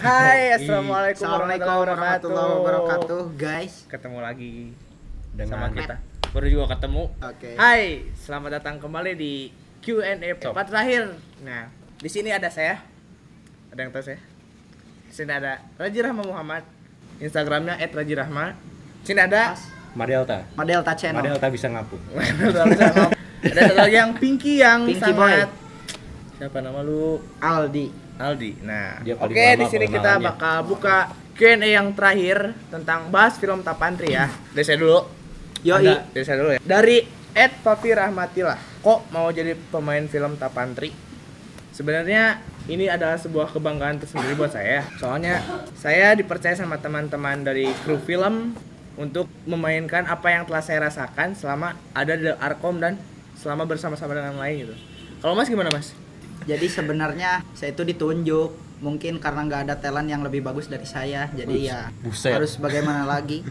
Hai, assalamualaikum warahmatullahi wabarakatuh, guys. Ketemu lagi dengan sama kita. Baru juga ketemu. Oke. Hai, selamat datang kembali di Q&A tempat terakhir. Nah, di sini ada saya. Ada yang tahu saya? Di sini ada Raji Rahma Muhammad. Instagramnya @rajirahma. Di sini ada Madelta Channel. Madelta bisa ngapung. ada satu lagi yang Pinky yang Pinky sangat Boy. Siapa nama lu? Aldi. Nah, Dia paling oke, lama di sini kita pengenalannya. bakal buka Q&A yang terakhir tentang bahas film Tapantri ya. Dari saya dulu. Yoi. Dari saya dulu ya. Dari @papi rahmatillah. Kok mau jadi pemain film Tapantri? Sebenarnya ini adalah sebuah kebanggaan tersendiri buat saya. Soalnya saya dipercaya sama teman-teman dari kru film untuk memainkan apa yang telah saya rasakan selama ada di Arkom dan selama bersama-sama dengan lain gitu. Kalau Mas gimana, Mas? Jadi sebenarnya saya itu ditunjuk, mungkin karena nggak ada talent yang lebih bagus dari saya. Jadi ya Buset. harus bagaimana lagi.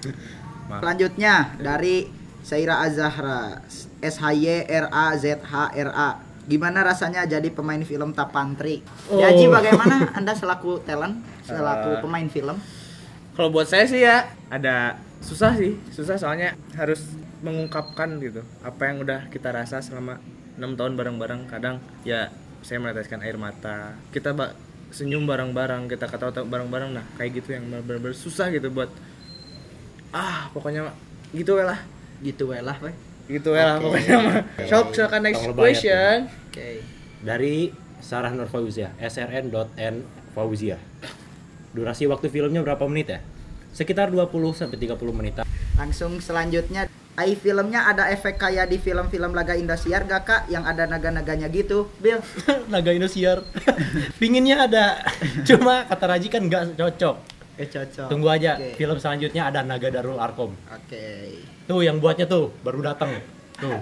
Selanjutnya dari Saira Azahra, SHYRAZHRA. Gimana rasanya jadi pemain film Tapantri? Yaji, bagaimana Anda selaku talent, selaku pemain film? Kalau buat saya sih ya ada susah soalnya harus mengungkapkan gitu apa yang udah kita rasa selama 6 tahun bareng-bareng. Kadang ya saya meneteskan air mata, kita senyum bareng-bareng, kita ketawa bareng-bareng. Nah kayak gitu yang benar-benar susah gitu buat pokoknya gitu lah pokoknya mah. Silakan next Tolong bayar, question. Oke. Dari Sarah Nur Fauzia, srn.n_fauzia. Durasi waktu filmnya berapa menit ya? Sekitar 20 sampai 30 menit. Langsung selanjutnya, filmnya ada efek kayak di film-film Laga Indosiar gak kak? Yang ada naga-naganya gitu, Bill? Naga Indosiar. Pinginnya ada, cuma kata Raji kan nggak cocok. Cocok. Tunggu aja, Oke. film selanjutnya ada Naga Darul Arkom. Oke. Tuh yang buatnya tuh baru datang. Tuh.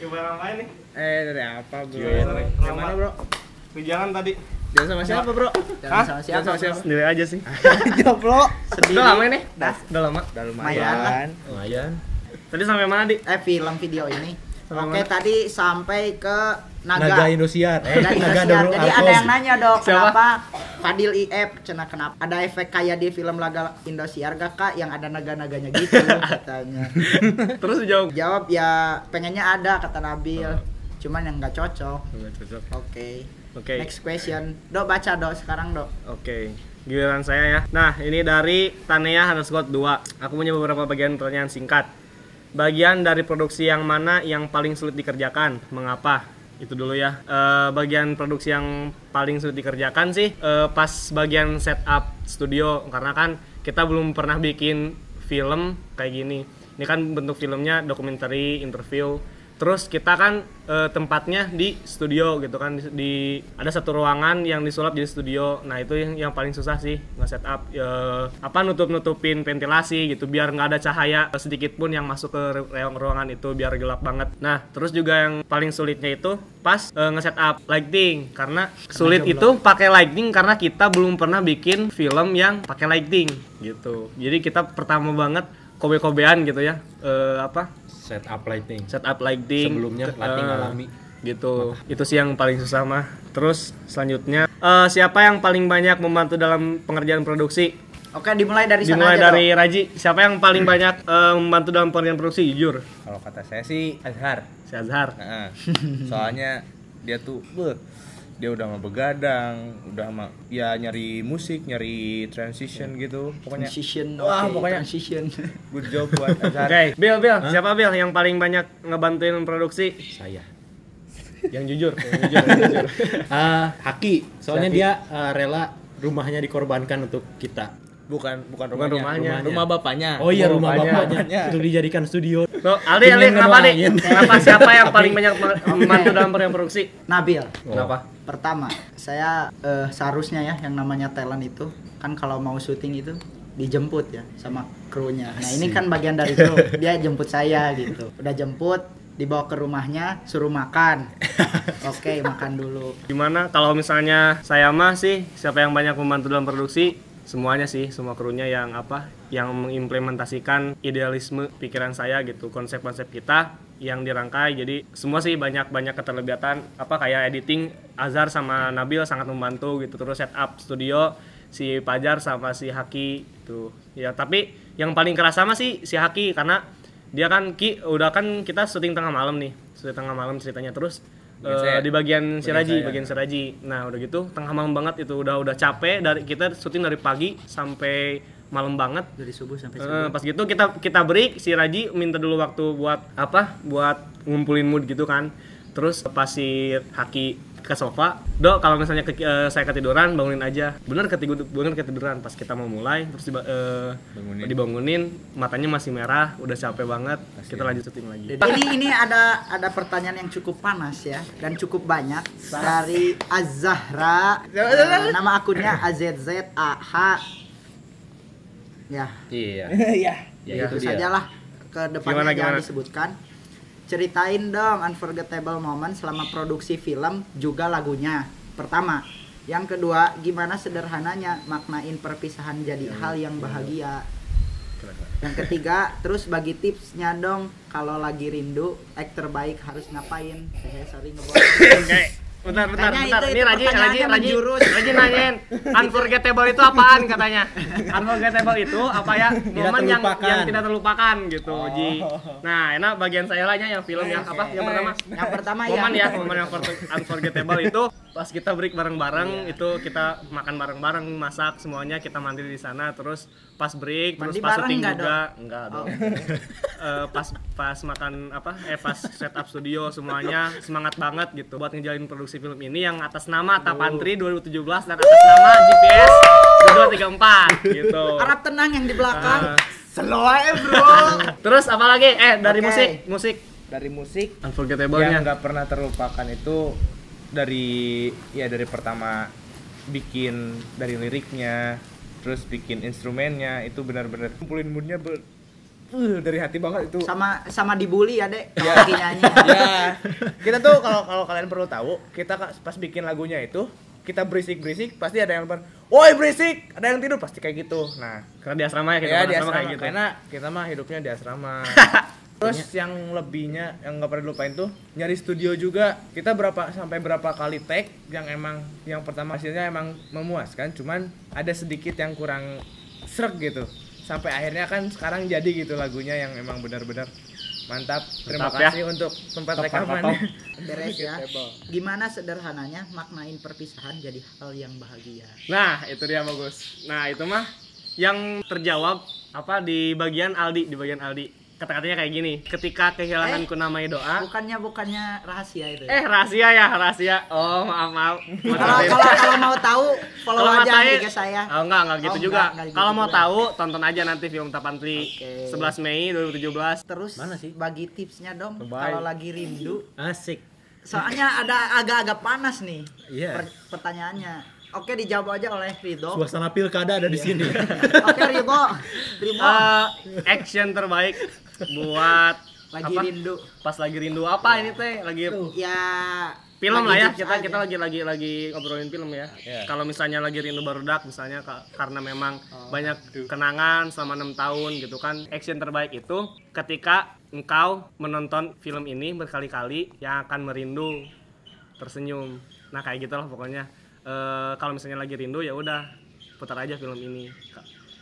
Coba yang lain nih. Dari apa bro? Q&A. Yang mana bro? Jangan tadi. Jangan sama siapa bro? Jangan sama siapa, Jangan sama siapa? Sendiri aja sih. Jomblo. Sendiri. Udah lama ini? Udah lama. Udah Lumayan. Lumayan. Tadi sampai mana, Di? Film video ini. Sama Oke, mana? tadi sampai ke Naga Naga. Indosiar. Naga Indosiar. Darul Jadi Arkom. ada yang nanya dok, Siapa? kenapa Fadil IF kenapa ada efek kayak di film Laga Indosiar gak kak yang ada naga-naganya gitu katanya. Terus dijawab. Jawab ya pengennya ada kata Nabil. Cuman yang nggak cocok. Oke. Oke. Next question. Dok baca dok sekarang dok. Oke. Giliran saya ya. Nah, ini dari Tanea_2. Aku punya beberapa bagian pertanyaan singkat. Bagian dari produksi yang mana yang paling sulit dikerjakan? Mengapa? Itu dulu ya. Bagian produksi yang paling sulit dikerjakan sih pas bagian setup studio, karena kan kita belum pernah bikin film kayak gini. Ini kan bentuk filmnya dokumenter, interview. Terus kita kan tempatnya di studio gitu kan, ada satu ruangan yang disulap jadi studio. Nah itu yang paling susah sih nge-setup nutupin ventilasi gitu biar nggak ada cahaya sedikit pun yang masuk ke ruangan itu, biar gelap banget. Nah terus juga yang paling sulitnya itu pas nge-setup lighting, karena sulit itu pakai lighting karena kita belum pernah bikin film yang pakai lighting gitu. Jadi kita pertama banget kobe-kobean gitu ya, Setup lighting. Sebelumnya Sebelumnya lighting alami. gitu. Itu sih yang paling susah mah. Terus selanjutnya siapa yang paling banyak membantu dalam pengerjaan produksi? Oke dimulai dari sana Dimulai aja dari dok. Raji. Siapa yang paling banyak membantu dalam pengerjaan produksi? Jujur. Kalau kata saya sih Azhar. Si Azhar. Nah, soalnya dia tuh dia udah mah begadang, udah mah ya nyari musik, nyari transition gitu. Pokoknya Transition. wah, Oke, pokoknya transition. good job buat Azhar. Oke, Bill. Siapa Bill yang paling banyak ngebantuin produksi? Saya. Yang jujur. Yang jujur. Haki. Soalnya dia rela rumahnya dikorbankan untuk kita. Bukan rumahnya. Rumahnya. rumah bapaknya. Oh iya, rumah bapaknya. bapaknya untuk dijadikan studio. So, Aldi, Ingin kenapa nih? ngedoain. Kenapa siapa yang paling banyak membantu dalam pengerjaan produksi? Nabil. Kenapa? Pertama, saya seharusnya ya yang namanya talent itu kan kalau mau syuting itu dijemput ya sama krunya. Nah ini kan bagian dari kru, dia jemput saya gitu. Udah jemput, dibawa ke rumahnya, suruh makan. Oke, makan dulu. Gimana kalau misalnya saya mah sih, siapa yang banyak membantu dalam produksi? Semuanya sih, semua krunya yang mengimplementasikan idealisme pikiran saya gitu, konsep-konsep kita yang dirangkai. Jadi semua sih banyak kayak editing, Azhar sama Nabil sangat membantu gitu. Terus setup studio si Fajar sama si Haki itu. Ya tapi yang paling kerasa mah sih si Haki karena dia kan udah kan kita syuting tengah malam nih. Syuting tengah malam ceritanya terus di bagian Siraji, bagian Siraji. Nah, udah gitu tengah malam banget itu udah capek dari kita syuting dari pagi sampai malam banget dari subuh sampai subuh. Pas gitu kita break, si Raji minta dulu waktu buat buat ngumpulin mood gitu kan. Terus pas si Haki ke sofa, "Dok, kalau misalnya saya ketiduran, bangunin aja." Bener ketiduran pas kita mau mulai, terus dibangunin, matanya masih merah, udah capek banget. Kita lanjut syuting lagi. Ini ada pertanyaan yang cukup panas ya dan cukup banyak dari Az-Zahra. Nama akunnya AZZAH. Ya. Iya. Iya. Ya Itu itu dia. sajalah ke depannya jangan Gimana? disebutkan. Ceritain dong unforgettable moment selama produksi film juga lagunya. Pertama, yang kedua, gimana sederhananya maknain perpisahan jadi hal yang bahagia. Yang ketiga, terus bagi tipsnya dong kalau lagi rindu, aktor baik harus ngapain? Sorry ngebolong. Bentar. Kayaknya Ini itu Raji menjurus. nanyain. Unforgettable itu apaan katanya? Unforgettable itu apa ya? Momen yang tidak terlupakan gitu, Ji. Nah, enak bagian saya lahnya yang film yang apa? Yang pertama. Yang pertama Momen yang unforgettable itu pas kita break bareng-bareng itu kita makan bareng-bareng, masak semuanya, kita mandi di sana terus pas break Mandi terus pas bareng syuting nggak juga enggak dong. Pas makan pas setup studio semuanya semangat banget gitu buat ngejalanin produksi film ini yang atas nama Tapantri 2017 dan atas nama GPS 234 gitu. Harap tenang yang di belakang. Slow aja, Bro. Terus apa lagi? Dari Oke. musik Dari musik yang unforgettable-nya. nggak pernah terlupakan itu dari pertama bikin dari liriknya, terus bikin instrumennya itu benar-benar kumpulin moodnya dari hati banget itu. Sama dibully ya, Dek. Kalau Ya. lagi nyanyi. Ya, kita tuh kalau kalian perlu tahu, kita pas bikin lagunya itu kita berisik pasti ada yang "Woi berisik!" Ada yang tidur pasti kayak gitu. Nah, Karena di asrama ya kita ya di di asrama asrama kayak gitu. karena kita mah hidupnya di asrama. Terus yang lebihnya yang nggak pernah dilupain tuh nyari studio juga. Kita sampai berapa kali take yang pertama hasilnya emang memuaskan, cuman ada sedikit yang kurang sreg gitu. Sampai akhirnya kan sekarang jadi gitu lagunya yang emang benar-benar mantap. Terima Mantap ya. kasih untuk tempat Top, rekamannya. Beres ya. Gimana sederhananya maknain perpisahan jadi hal yang bahagia. Nah, itu dia bagus. Nah, itu mah yang terjawab di bagian Aldi. Kata-katanya kayak gini, ketika kehilanganku namanya doa. Bukannya rahasia itu. Rahasia. Oh, maaf. Kalau mau tahu follow Kalau aja ngatain- IG saya. Oh, enggak gitu Oh, juga. enggak gitu Kalau mau juga. tahu, tonton aja nanti film Tapantri Oke. 11 Mei 2017. Terus Mana sih? bagi tipsnya dong Bye. kalau lagi rindu. Asik. Soalnya ada agak-agak panas nih. Iya. Pertanyaannya. Oke, dijawab aja oleh Ridho. Suasana pilkada ada di sini. Oke, Ridho. Action terbaik buat Lagi apa? rindu. Pas lagi rindu apa ini teh? Lagi Ya film lagi lah ya, jokes kita aja. lagi ngobrolin film ya. Iya. Kalau misalnya lagi rindu barudak misalnya karena memang banyak kenangan selama 6 tahun gitu kan. Action terbaik itu ketika engkau menonton film ini berkali-kali yang akan merindu tersenyum. Nah, kayak gitulah pokoknya. Kalau misalnya lagi rindu ya udah putar aja film ini.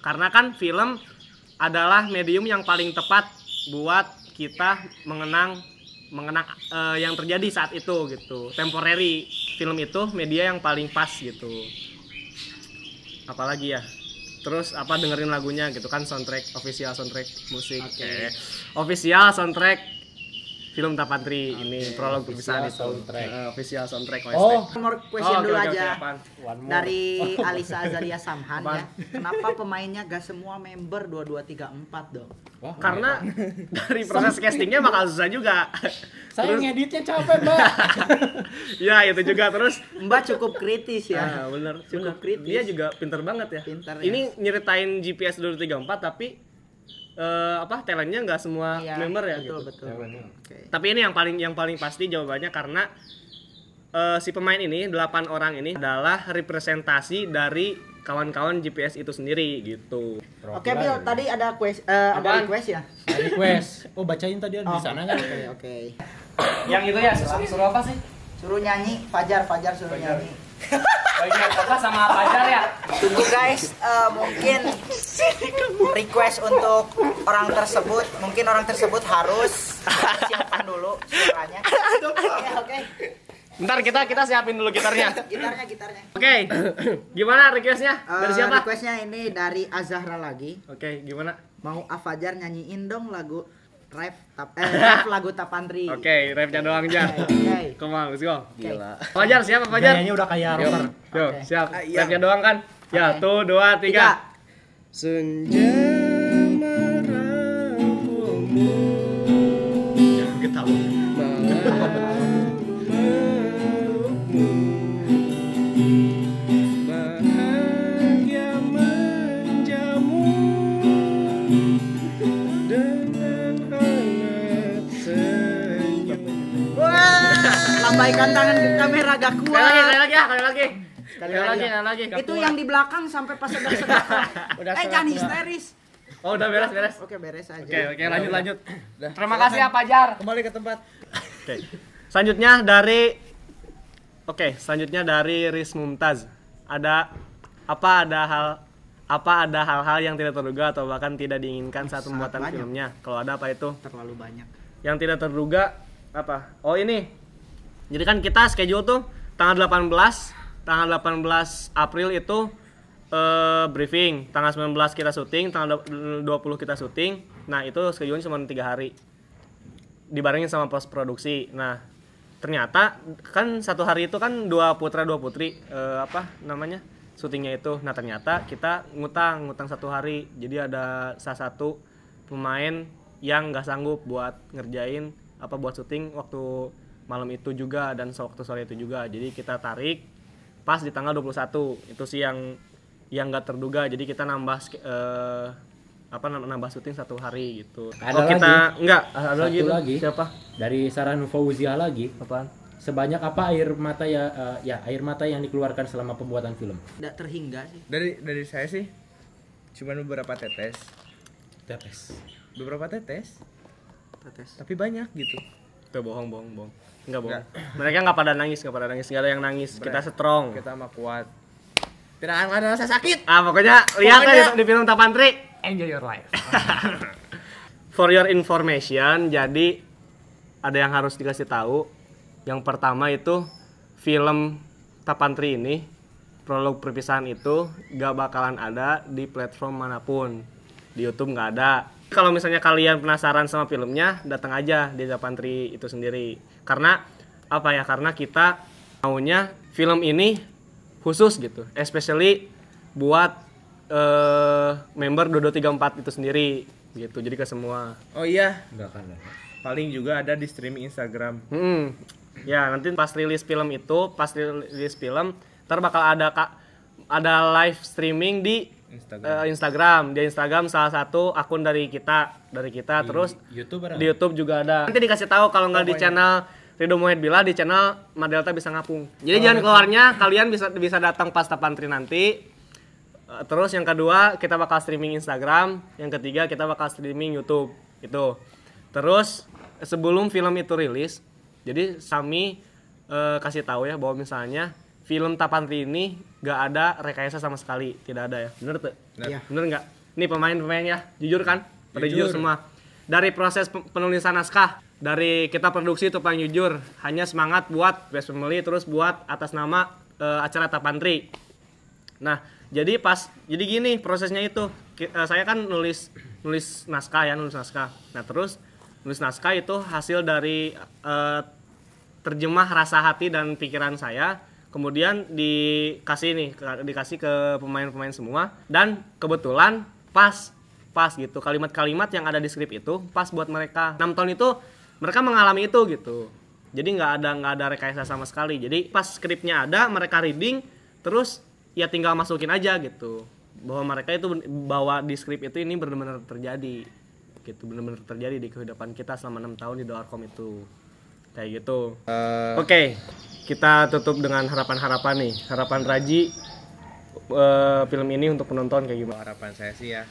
Karena kan film adalah medium yang paling tepat buat kita mengenang yang terjadi saat itu gitu. Temporary film itu media yang paling pas gitu. Apalagi ya. Terus dengerin lagunya gitu kan, official soundtrack musik. Official soundtrack film Tapantri ini prolog perpisahan itu. Official soundtrack OST. Nomor question dulu oke, aja. apaan? Dari Alisa Azalia Samhan Apaan? ya. Kenapa pemainnya gak semua member 2234 dong? Karena dari proses castingnya bakal susah juga. Saya ngeditnya capek, Mbak. Ya itu juga terus. Mbak cukup kritis ya. Bener. Cukup kritis. Dia juga pinter banget ya. Pinter ya. Ini nyeritain GPS 234 tapi talentnya nggak semua Iya, member ya betul, gitu. betul. Oke. Tapi ini yang paling pasti jawabannya karena si pemain ini 8 orang ini adalah representasi dari kawan-kawan GPS itu sendiri gitu. Oke, Bill, tadi ada ada Apaan? request ya? Request. Oh, bacain tadi di sana kan. Oke. Yang itu ya suruh apa sih? Suruh nyanyi, Fajar suruh nyanyi. Bagian apa sama Fajar ya? Tunggu guys, mungkin request untuk orang tersebut, mungkin orang tersebut harus siapkan dulu suaranya. Oke. Bentar kita siapin dulu gitarnya. Gitarnya. Oke. Gimana requestnya? Dari siapa? Requestnya ini dari Azahra lagi. Oke, gimana? Mau Afajar nyanyiin dong lagu rap lagu Tapantri. Oke, rapnya doang aja. Oke. Come on, let's go. Gila. Fajar, siapa Fajar? Nyanyinya udah kayak rocker. Yo, Oke. siap. Iya. Rapnya doang kan? Ya, Oke. 1, 2, 3. Senja merangkulmu, Jangan ketawa. melukmu, bahagia menjamu dengan hangat senyum. Lambaikan tangan ke kamera gak kuat. Sekali lagi. Itu yang di belakang sampai pas sedang-sedang. Udah Jangan setengah. histeris. Oh, udah beres. Oke, beres aja. Oke, lanjut. Udah. Terima kasih ya Fajar. Kembali ke tempat. Oke. Selanjutnya dari Riz Mumtaz. Ada hal-hal yang tidak terduga atau bahkan tidak diinginkan saat Sangat pembuatan banyak. filmnya? Kalau ada apa itu? Terlalu banyak. Yang tidak terduga apa? Oh, ini. Jadi kan kita schedule tuh tanggal 18 April itu briefing, tanggal 19 kita syuting, tanggal 20 kita syuting. Nah, itu schedule-nya cuma 3 hari. Dibarengin sama post produksi. Nah, ternyata kan satu hari itu kan 2 putra 2 putri syutingnya itu. Nah, ternyata kita ngutang 1 hari. Jadi ada salah satu pemain yang nggak sanggup buat ngerjain buat syuting waktu malam itu juga dan waktu sore itu juga. Jadi kita tarik pas di tanggal 21. Itu sih yang nggak terduga. Jadi kita nambah syuting 1 hari gitu. Ada Ada Satu lagi. Siapa? Dari Sarah Fauzia lagi. Apaan? Sebanyak apa air mata air mata yang dikeluarkan selama pembuatan film? Tidak terhingga sih. Dari saya sih cuman beberapa tetes. Tetes. Beberapa tetes, Tetes. tapi banyak gitu. Tuh bohong. Enggak bohong. Mereka nggak pada nangis, nggak ada yang nangis. Kita strong. Kita mah kuat. Tidak akan ada rasa sakit. Pokoknya lihat aja di film Tapantri. Enjoy your life. For your information, jadi ada yang harus dikasih tahu. Yang pertama itu film Tapantri ini, prolog perpisahan itu gak bakalan ada di platform manapun. Di YouTube nggak ada. Kalau misalnya kalian penasaran sama filmnya, datang aja di Tapantri itu sendiri. Karena karena kita maunya film ini khusus gitu, especially buat member Dodo 34 itu sendiri gitu. Jadi ke semua. Oh iya, Enggak kan. paling juga ada di streaming Instagram. Ya, nanti pas rilis film, ntar bakal ada live streaming di Instagram. Di Instagram salah satu akun dari kita terus YouTube ada. di YouTube juga ada. Nanti dikasih tahu kalau nggak di channel Ridho Muhammad Bila, di channel Madelta Bisa Ngapung. Jadi jangan keluarnya, kalian bisa datang pas Tapantri nanti. Terus yang kedua kita bakal streaming Instagram, yang ketiga kita bakal streaming YouTube itu. Terus sebelum film itu rilis, jadi Sami kasih tahu ya bahwa misalnya film Tapantri ini gak ada rekayasa sama sekali, tidak ada ya. Bener tuh? Iya. Bener nggak? Ini pemain-pemainnya jujur kan? Pada jujur Jujur. semua. Dari proses penulisan naskah, dari kita produksi itu paling jujur, hanya semangat buat Best Family, terus buat atas nama acara Tapantri. Nah, jadi gini prosesnya itu. Saya kan nulis naskah. Nah, terus nulis naskah itu hasil dari terjemah rasa hati dan pikiran saya. Kemudian dikasih ke pemain-pemain semua, dan kebetulan pas gitu kalimat-kalimat yang ada di skrip itu pas buat mereka. 6 tahun itu mereka mengalami itu gitu. Jadi nggak ada rekayasa sama sekali. Jadi pas skripnya ada, mereka reading, terus ya tinggal masukin aja gitu. Bahwa mereka itu bahwa di skrip itu ini benar-benar terjadi gitu, benar-benar terjadi di kehidupan kita selama 6 tahun di Doarkom itu. Kayak gitu. Oke, kita tutup dengan harapan-harapan nih. Harapan Raji film ini untuk penonton kayak gimana? Harapan saya sih ya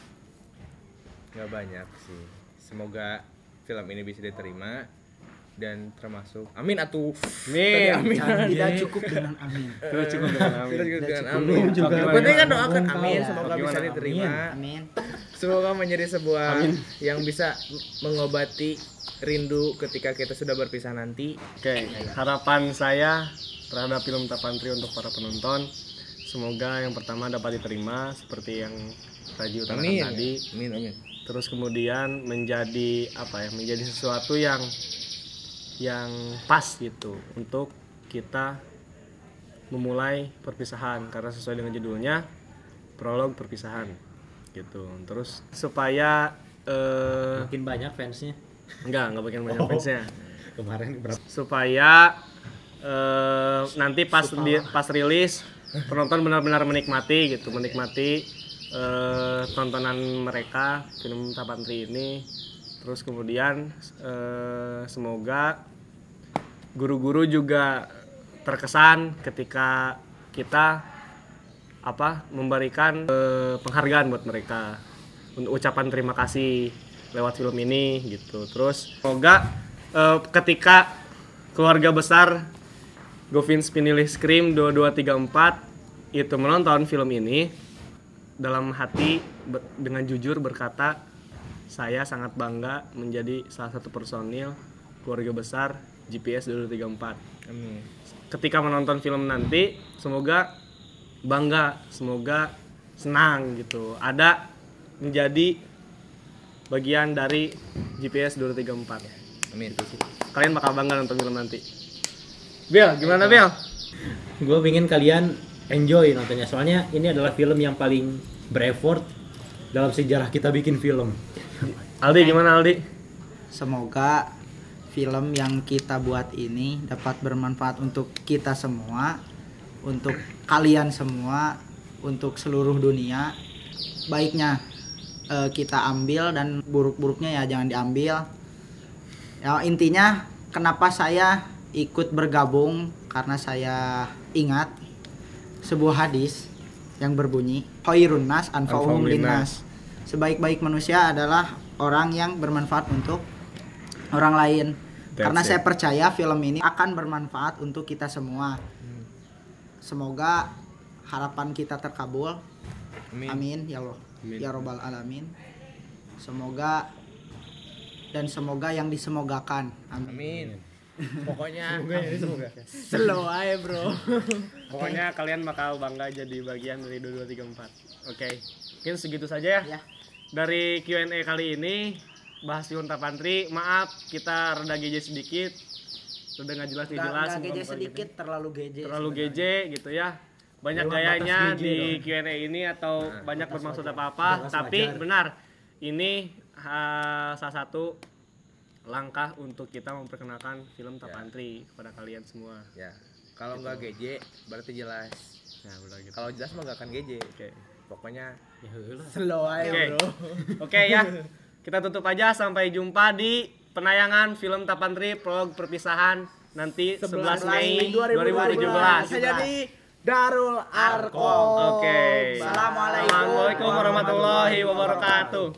nggak banyak sih. Semoga film ini bisa diterima dan termasuk amin atuh. Amin. Amin. Tidak cukup dengan amin. Tidak cukup dengan amin. Tidak cukup dengan cukup. amin. Juga. Yang penting kan doakan Ngomong amin kau. semoga Gimana? bisa diterima. Amin. Semoga menjadi sebuah yang bisa mengobati rindu ketika kita sudah berpisah nanti. Oke, harapan saya terhadap film Tapantri untuk para penonton, semoga yang pertama dapat diterima seperti yang Raji utarakan tadi. Amin. Terus kemudian menjadi apa ya? Menjadi sesuatu yang pas gitu untuk kita memulai perpisahan, karena sesuai dengan judulnya prolog perpisahan gitu. Terus supaya Makin banyak fansnya. enggak bikin banyak fansnya. Kemarin berapa? Supaya nanti pas rilis penonton benar-benar menikmati gitu, tontonan mereka film Tapantri ini. Terus kemudian semoga guru-guru juga terkesan ketika kita memberikan penghargaan buat mereka untuk ucapan terima kasih lewat film ini gitu. Terus semoga ketika keluarga besar Govins Pinilih Scream 2234 itu menonton film ini, dalam hati dengan jujur berkata, saya sangat bangga menjadi salah satu personil keluarga besar GPS 2234. Amin. Ketika menonton film nanti, semoga bangga, semoga senang gitu. Ada menjadi bagian dari GPS 2234. Amin. Kalian bakal bangga nonton film nanti. Bill, gimana Bill? Gue pengen kalian enjoy nontonnya, soalnya ini adalah film yang paling bereffort dalam sejarah kita bikin film. Aldi, gimana Aldi? Semoga film yang kita buat ini dapat bermanfaat untuk kita semua, untuk kalian semua, untuk seluruh dunia. Baiknya kita ambil dan buruk-buruknya ya jangan diambil. Ya intinya kenapa saya ikut bergabung, karena saya ingat sebuah hadis yang berbunyi khairun nas anfa'uhum linnas. Sebaik-baik manusia adalah orang yang bermanfaat untuk orang lain. Karena saya percaya film ini akan bermanfaat untuk kita semua. Semoga harapan kita terkabul. Amin ya Allah. Ya Rabbal alamin. Semoga yang disemogakan. Amin. Pokoknya Slow aja, Bro. Pokoknya kalian bakal bangga jadi bagian dari 2234. Oke. Mungkin segitu saja ya. Ya. Dari Q&A kali ini bahas film Tapantri. Maaf kita rada GJ sedikit. Udah nggak jelas Gak jelas. GJ sedikit, terlalu GJ. Terlalu GJ gitu ya. Banyak Lewat gayanya batas GJ di dong. Q&A ini atau banyak bermaksud apa-apa, Batas tapi wajar. benar. Ini salah satu langkah untuk kita memperkenalkan film Tapantri kepada kalian semua. ya. Kalau nggak GJ berarti jelas. Nah, udah gitu. Kalau jelas mah nggak akan GJ. Oke. Pokoknya Ya udah. Slow aja, Oke. Bro. Oke ya. Kita tutup aja, sampai jumpa di penayangan film Tapantri prolog perpisahan nanti 11 Mei 2017. Saya jadi Darul Arkom. Oke. Assalamualaikum Assalamualaikum warahmatullahi wabarakatuh.